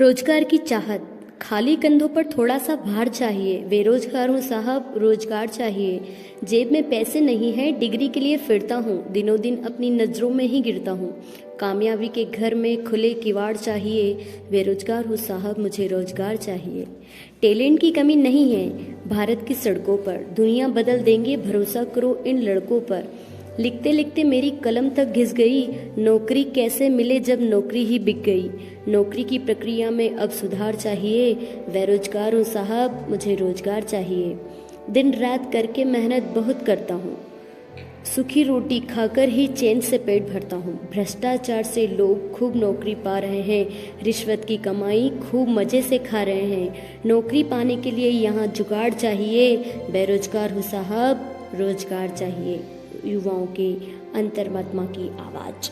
रोजगार की चाहत, खाली कंधों पर थोड़ा सा भार चाहिए। बेरोजगार हूँ साहब, रोजगार चाहिए। जेब में पैसे नहीं है, डिग्री के लिए फिरता हूँ, दिनों दिन अपनी नज़रों में ही गिरता हूँ। कामयाबी के घर में खुले किवाड़ चाहिए। बेरोजगार हूँ साहब, मुझे रोजगार चाहिए। टैलेंट की कमी नहीं है भारत की सड़कों पर, दुनिया बदल देंगे, भरोसा करो इन लड़कों पर। लिखते लिखते मेरी कलम तक घिस गई, नौकरी कैसे मिले जब नौकरी ही बिक गई। नौकरी की प्रक्रिया में अब सुधार चाहिए। बेरोजगार हूँ साहब, मुझे रोजगार चाहिए। दिन रात करके मेहनत बहुत करता हूँ, सूखी रोटी खाकर ही चैन से पेट भरता हूँ। भ्रष्टाचार से लोग खूब नौकरी पा रहे हैं, रिश्वत की कमाई खूब मज़े से खा रहे हैं। नौकरी पाने के लिए यहाँ जुगाड़ चाहिए। बेरोजगार हूँ साहब, रोजगार चाहिए। युवाओं के अंतर्मत्मा की आवाज़।